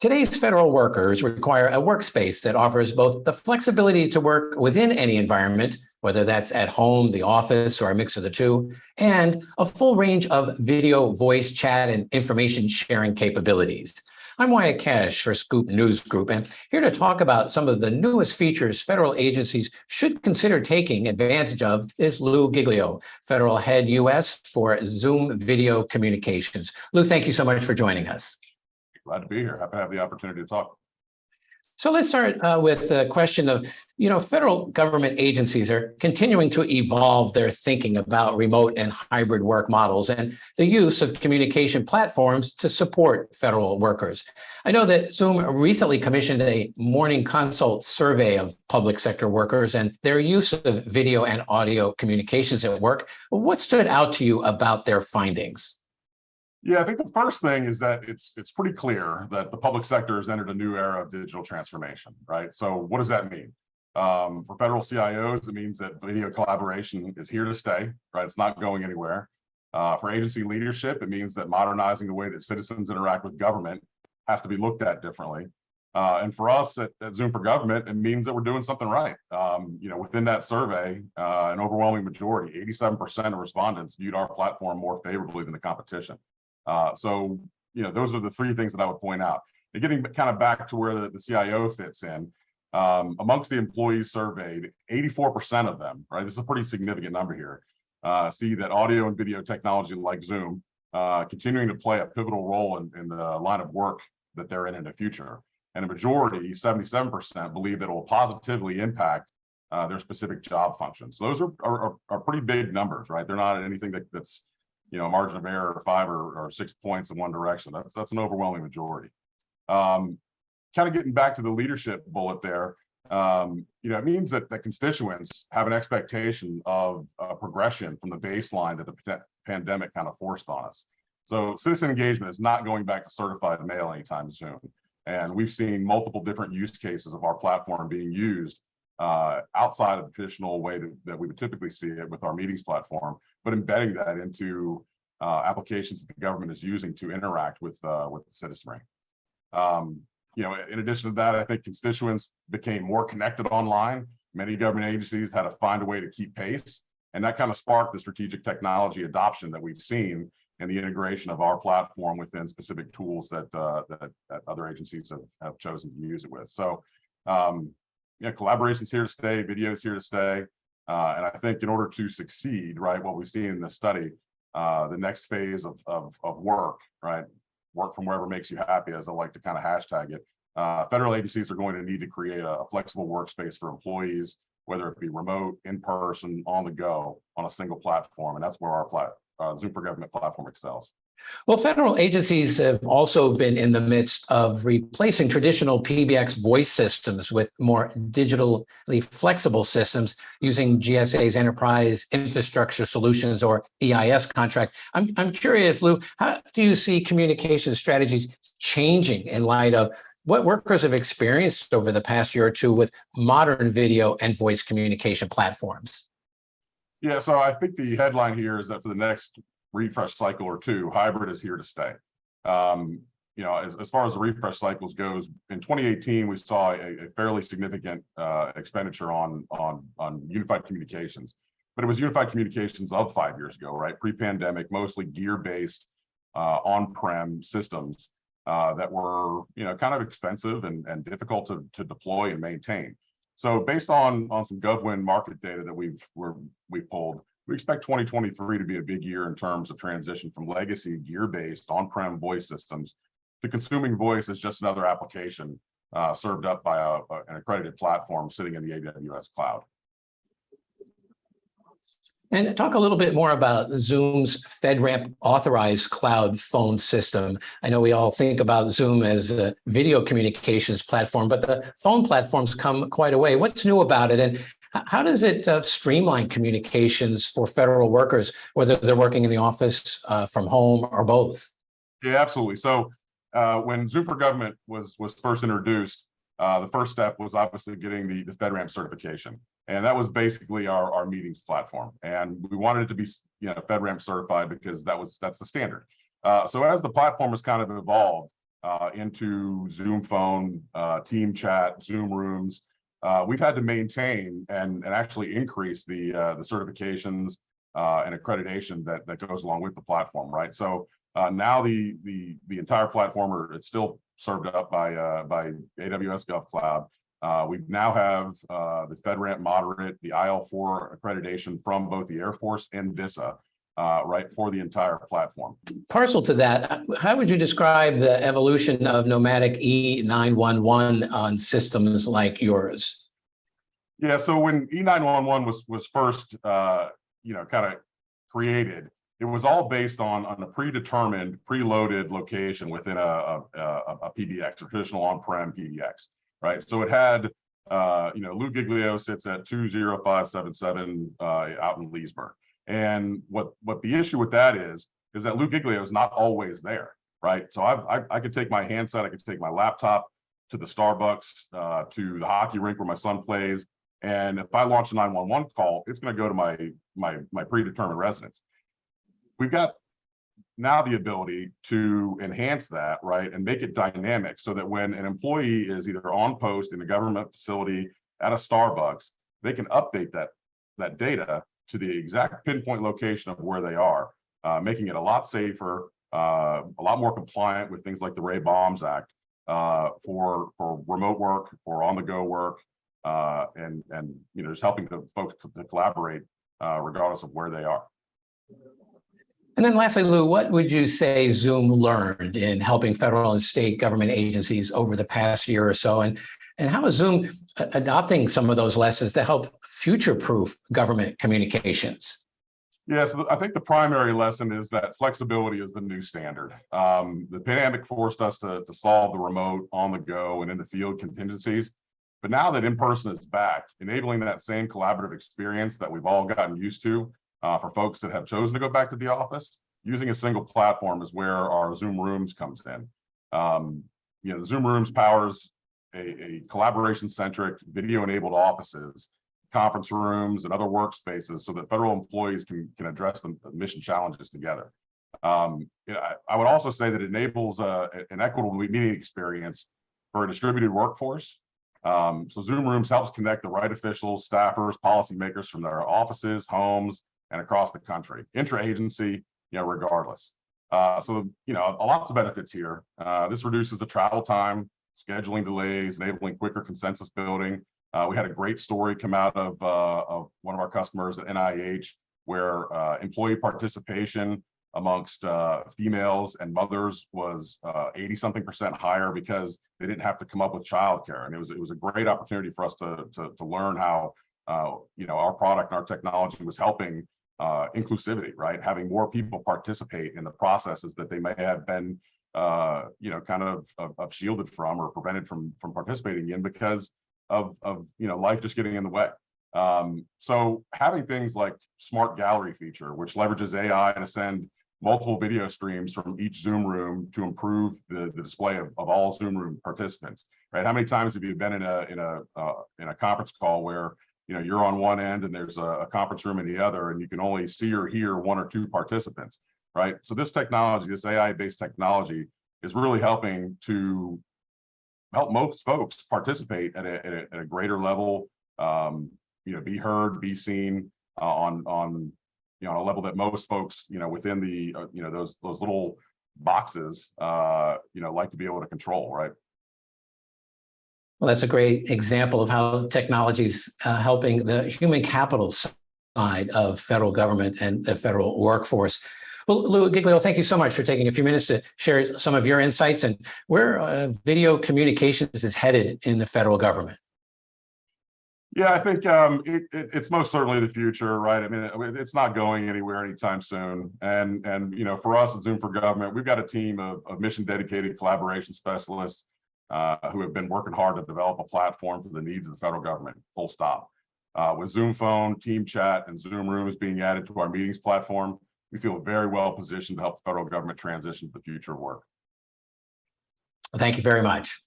Today's federal workers require a workspace that offers both the flexibility to work within any environment, whether that's at home, the office, or a mix of the two, and a full range of video, voice, chat, and information sharing capabilities. I'm Wyatt Cash for Scoop News Group, and here to talk about some of the newest features federal agencies should consider taking advantage of is Lou Giglio, Federal Head U.S. for Zoom Video Communications. Lou, thank you so much for joining us. Glad to be here. Happy to have the opportunity to talk. So let's start with the question of, federal government agencies are continuing to evolve their thinking about remote and hybrid work models and the use of communication platforms to support federal workers. I know that Zoom recently commissioned a morning consult survey of public sector workers and their use of video and audio communications at work. What stood out to you about their findings? Yeah, I think the first thing is that it's pretty clear that the public sector has entered a new era of digital transformation, right? So what does that mean? For federal CIOs, it means that video collaboration is here to stay, right? It's not going anywhere. For agency leadership, it means that modernizing the way that citizens interact with government has to be looked at differently. And for us at Zoom for Government, it means that we're doing something right. Within that survey, an overwhelming majority, 87% of respondents viewed our platform more favorably than the competition. Those are the three things that I would point out. And getting kind of back to where the CIO fits in, amongst the employees surveyed, 84% of them, right, this is a pretty significant number here, see that audio and video technology like Zoom continuing to play a pivotal role in the line of work that they're in the future. And a majority, 77%, believe that it will positively impact their specific job functions. So those are pretty big numbers, right? They're not anything that's a margin of error of 5 or 6 points in one direction. That's an overwhelming majority. Kind of getting back to the leadership bullet there, it means that constituents have an expectation of progression from the baseline that the pandemic kind of forced on us. So citizen engagement is not going back to certified mail anytime soon. And we've seen multiple different use cases of our platform being used outside of the traditional way that we would typically see it with our meetings platform, but embedding that into applications that the government is using to interact with the citizenry. In addition to that, I think constituents became more connected online. Many government agencies had to find a way to keep pace, and that kind of sparked the strategic technology adoption that we've seen and the integration of our platform within specific tools that other agencies have chosen to use it with. So, collaboration's here to stay, video's here to stay. And I think in order to succeed, right, what we've seen in this study, the next phase of work, right, work from wherever makes you happy, as I like to kind of hashtag it, federal agencies are going to need to create a flexible workspace for employees, whether it be remote, in person, on the go, on a single platform. And that's where our Zoom for Government platform excels. Well, federal agencies have also been in the midst of replacing traditional PBX voice systems with more digitally flexible systems using GSA's Enterprise Infrastructure Solutions, or EIS contract. I'm curious, Lou, how do you see communication strategies changing in light of what workers have experienced over the past year or two with modern video and voice communication platforms? Yeah, so I think the headline here is that for the next refresh cycle or two, hybrid is here to stay. As far as the refresh cycles goes, in 2018, we saw a fairly significant expenditure on unified communications, but it was unified communications of 5 years ago, right? Pre-pandemic, mostly gear-based on-prem systems that were, kind of expensive and difficult to deploy and maintain. So based on some GovWin market data that we've pulled, we expect 2023 to be a big year in terms of transition from legacy gear-based on-prem voice systems to consuming voice as just another application served up by an accredited platform sitting in the AWS cloud. And talk a little bit more about Zoom's FedRAMP authorized cloud phone system. I know we all think about Zoom as a video communications platform, but the phone platform's come quite a way. What's new about it? And how does it streamline communications for federal workers, whether they're working in the office, from home, or both? Yeah, absolutely. So when Zoom for Government was first introduced, the first step was obviously getting the FedRAMP certification. And that was basically our meetings platform. And we wanted it to be FedRAMP certified because that's the standard. So as the platform has kind of evolved, into Zoom phone, team chat, Zoom rooms, we've had to maintain and actually increase the certifications and accreditation that goes along with the platform, right? So now the entire platform, or it's still served up by AWS GovCloud. We now have the FedRAMP-moderate, the IL4 accreditation from both the Air Force and DISA, right, for the entire platform. Partial to that, how would you describe the evolution of nomadic E911 on systems like yours? Yeah, so when E911 was first, kind of created, it was all based on a predetermined, preloaded location within a PBX, or traditional on-prem PBX, right? So it had, Lou Giglio sits at 20577 out in Leesburg. And what the issue with that is that Lou Giglio is not always there, right? So I could take my handset, I could take my laptop to the Starbucks, to the hockey rink where my son plays. And if I launch a 911 call, it's going to go to my predetermined residence. We've got now the ability to enhance that, right, and make it dynamic so that when an employee is either on post in a government facility at a Starbucks, they can update that data to the exact pinpoint location of where they are, making it a lot safer, a lot more compliant with things like the Ray Bombs Act for remote work, for on-the-go work, and just helping the folks to collaborate regardless of where they are. And then lastly, Lou, what would you say Zoom learned in helping federal and state government agencies over the past year or so? And how is Zoom adopting some of those lessons to help future-proof government communications? Yeah, so I think the primary lesson is that flexibility is the new standard. The pandemic forced us to solve the remote, on the go, and in the field contingencies. But now that in-person is back, enabling that same collaborative experience that we've all gotten used to for folks that have chosen to go back to the office, using a single platform is where our Zoom Rooms comes in. The Zoom Rooms powers a collaboration-centric, video-enabled offices, conference rooms, and other workspaces so that federal employees can address the mission challenges together. I would also say that it enables an equitable meeting experience for a distributed workforce. So Zoom Rooms helps connect the right officials, staffers, policymakers from their offices, homes, and across the country, intra-agency, regardless. So lots of benefits here. This reduces the travel time, scheduling delays, enabling quicker consensus building. We had a great story come out of one of our customers at NIH, where employee participation amongst females and mothers was 80-something% higher because they didn't have to come up with childcare, and it was a great opportunity for us to learn how our product and our technology was helping inclusivity, right? Having more people participate in the processes that they may have been kind of shielded from or prevented from participating in because of life just getting in the way. So having things like Smart Gallery feature, which leverages AI to send multiple video streams from each Zoom room to improve the display of all Zoom room participants, right? How many times have you been in a conference call where you're on one end and there's a conference room in the other, and you can only see or hear one or two participants, right? So this technology, this AI-based technology, is really helping to help most folks participate at a greater level, be heard, be seen on a level that most folks, within the those little boxes, like to be able to control, right? Well, that's a great example of how technology is helping the human capital side of federal government and the federal workforce. Well, Lou Giglio, thank you so much for taking a few minutes to share some of your insights and where video communications is headed in the federal government. Yeah, I think it's most certainly the future, right? I mean, it's not going anywhere anytime soon. And for us at Zoom for Government, we've got a team of mission-dedicated collaboration specialists who have been working hard to develop a platform for the needs of the federal government, full stop. With Zoom Phone, Team Chat, and Zoom Rooms being added to our meetings platform, we feel very well positioned to help the federal government transition to the future of work. Thank you very much.